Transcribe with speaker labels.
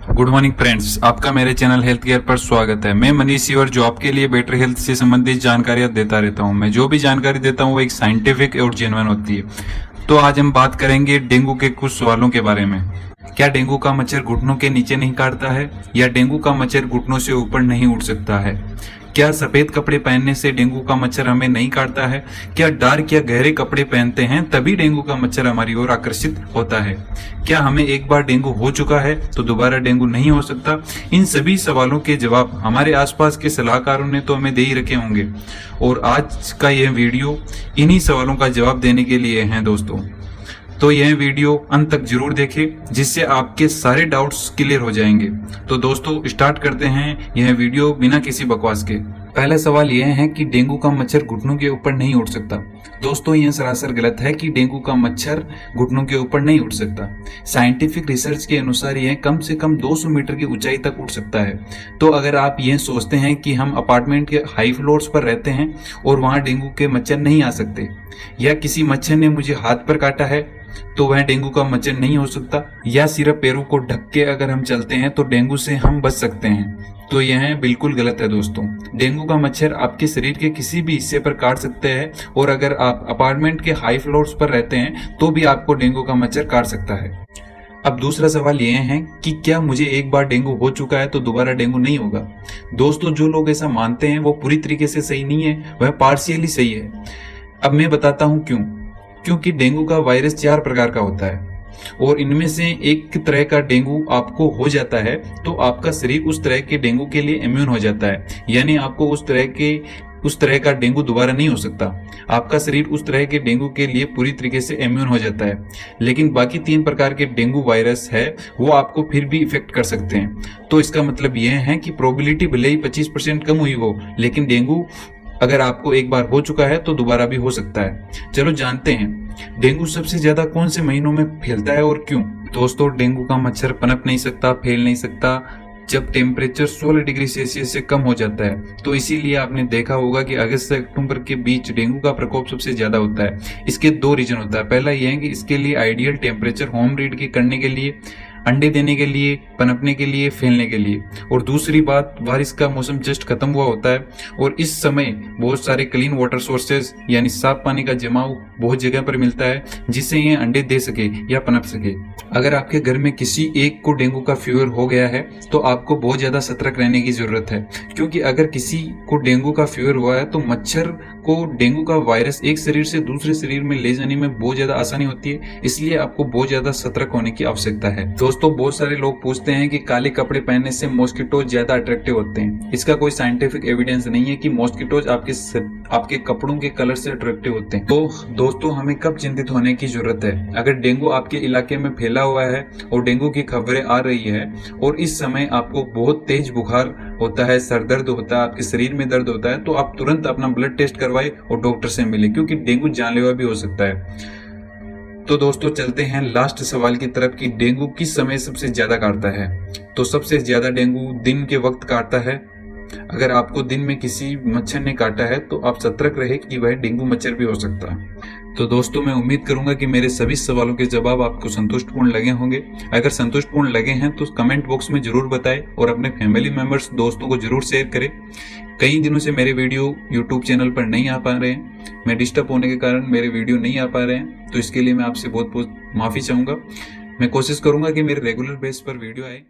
Speaker 1: Good morning friends, आपका मेरे channel health care पर स्वागत है। मैं मनीष सिवर जो आपके लिए बेटर हेल्थ से संबंधित जानकारियां देता रहता हूं। मैं जो भी जानकारी देता हूं वो एक साइंटिफिक और जेन्युइन होती है। तो आज हम बात करेंगे डेंगू के कुछ सवालों के बारे में। क्या डेंगू का मच्छर घुटनों के नीचे नहीं काटता है, या डेंगू का मच्छर घुटनों से ऊपर नहीं उड़ सकता है? क्या सफेद कपड़े पहनने से डेंगू का मच्छर हमें नहीं काटता है? क्या डार्क या गहरे कपड़े पहनते हैं तभी डेंगू का मच्छर हमारी ओर आकर्षित होता है? क्या हमें एक बार डेंगू हो चुका है तो दोबारा डेंगू नहीं हो सकता? इन सभी सवालों के जवाब हमारे आसपास के सलाहकारों ने तो हमें दे ही रखे होंगे, और आज का यह वीडियो इन्हीं सवालों का जवाब देने के लिए है दोस्तों। तो यह वीडियो अंत तक जरूर देखें, जिससे आपके सारे डाउट्स क्लियर हो जाएंगे। तो दोस्तों स्टार्ट करते हैं यह वीडियो बिना किसी बकवास के। पहला सवाल यह है कि डेंगू का मच्छर घुटनों के ऊपर नहीं उड़ सकता। दोस्तों यह सरासर गलत है कि डेंगू का मच्छर घुटनों के ऊपर नहीं उड़ सकता। साइंटिफिक रिसर्च के अनुसार यह कम से कम 200 मीटर की ऊंचाई तक उड़ सकता है। तो अगर आप यह सोचते हैं कि हम अपार्टमेंट के हाई फ्लोर्स पर रहते हैं और वहां डेंगू के मच्छर नहीं आ सकते, या किसी मच्छर ने मुझे हाथ पर काटा है तो वह डेंगू का मच्छर नहीं हो सकता, या सिर्फ पैरों को ढक के अगर हम चलते हैं तो डेंगू से हम बच सकते हैं, तो यह बिल्कुल गलत है दोस्तों। डेंगू का मच्छर आपके शरीर के किसी भी हिस्से पर काट सकते हैं, और अगर आप अपार्टमेंट के हाई फ्लोर्स पर रहते हैं तो भी आपको डेंगू का मच्छर काट सकता है। अब दूसरा सवाल यह है कि क्या मुझे एक बार डेंगू हो चुका है तो दोबारा डेंगू नहीं होगा? दोस्तों जो लोग ऐसा मानते हैं वो पूरी तरीके से सही नहीं है, वह पार्शियली सही है। अब मैं बताता हूं क्यों। क्योंकि डेंगू का वायरस 4 प्रकार का होता है, और इनमें से एक तरह का डेंगू आपको हो जाता है तो आपका शरीर उस तरह के डेंगू के लिए इम्यून हो जाता है, यानी आपको उस तरह का डेंगू दोबारा नहीं हो सकता। आपका शरीर उस तरह के डेंगू के लिए पूरी तरीके से इम्यून हो जाता है। लेकिन बाकी 3 प्रकार के डेंगू वायरस है वो आपको फिर भी इफेक्ट कर सकते हैं। तो इसका मतलब यह है कि प्रोबेबिलिटी भले ही 25% कम हुई हो, लेकिन डेंगू अगर आपको एक बार हो चुका है तो दोबारा भी हो सकता है। चलो जानते हैं डेंगू सबसे ज्यादा कौन से महीनों में फैलता है और क्यों। दोस्तों डेंगू का मच्छर पनप नहीं सकता, फैल नहीं सकता जब टेम्परेचर 16 डिग्री सेल्सियस से कम हो जाता है। तो इसीलिए आपने देखा होगा कि अगस्त से अक्टूबर के बीच डेंगू का प्रकोप सबसे ज्यादा होता है। इसके 2 रीजन होता है। पहला यह है कि इसके लिए आइडियल टेम्परेचर होम ब्रीड के करने के लिए, अंडे देने के लिए, पनपने के लिए, फैलने के लिए। और दूसरी बात, बारिश का मौसम जस्ट खत्म हुआ होता है और इस समय बहुत सारे क्लीन वाटर सोर्सेज यानी साफ पानी का जमाव बहुत जगह पर मिलता है, जिससे ये अंडे दे सके या पनप सके। अगर आपके घर में किसी एक को डेंगू का फीवर हो गया है तो आपको बहुत ज्यादा सतर्क रहने की जरूरत है, क्योंकि अगर किसी को डेंगू का फीवर हुआ है तो मच्छर को डेंगू का वायरस एक शरीर से दूसरे शरीर में ले जाने में बहुत ज्यादा आसानी होती है। इसलिए आपको बहुत ज्यादा सतर्क होने की आवश्यकता है। दोस्तों बहुत सारे लोग पूछते हैं कि काले कपड़े पहनने से मॉस्किटोज ज्यादा अट्रैक्टिव होते हैं। इसका कोई साइंटिफिक एविडेंस नहीं है कि मॉस्किटोज आपके कपड़ों के कलर से अट्रैक्टिव होते हैं। तो दोस्तों हमें कब चिंतित होने की जरूरत है? अगर डेंगू आपके इलाके में फैला हुआ है और डेंगू की खबरें आ रही है और इस समय आपको बहुत तेज बुखार होता है, सर दर्द होता है, आपके शरीर में दर्द होता है, तो आप तुरंत अपना ब्लड टेस्ट करवाए और डॉक्टर से मिले, क्योंकि डेंगू जानलेवा भी हो सकता है। तो दोस्तों चलते हैं लास्ट सवाल की तरफ कि डेंगू किस समय सबसे ज्यादा काटता है। तो सबसे ज्यादा डेंगू दिन के वक्त काटता है। अगर आपको दिन में किसी मच्छर ने काटा है तो आप सतर्क रहे कि वह डेंगू मच्छर भी हो सकता है। तो दोस्तों मैं उम्मीद करूंगा कि मेरे सभी सवालों के जवाब आपको संतुष्टपूर्ण लगे होंगे। अगर संतुष्टपूर्ण लगे हैं तो कमेंट बॉक्स में जरूर बताएं और अपने फैमिली मेंबर्स दोस्तों को जरूर शेयर करें। कई दिनों से मेरे वीडियो यूट्यूब चैनल पर नहीं आ पा रहे हैं, मैं डिस्टर्ब होने के कारण मेरे वीडियो नहीं आ पा रहे हैं, तो इसके लिए मैं आपसे बहुत बहुत माफी चाहूंगा। मैं कोशिश करूंगा कि मेरे रेगुलर बेस पर वीडियो आए।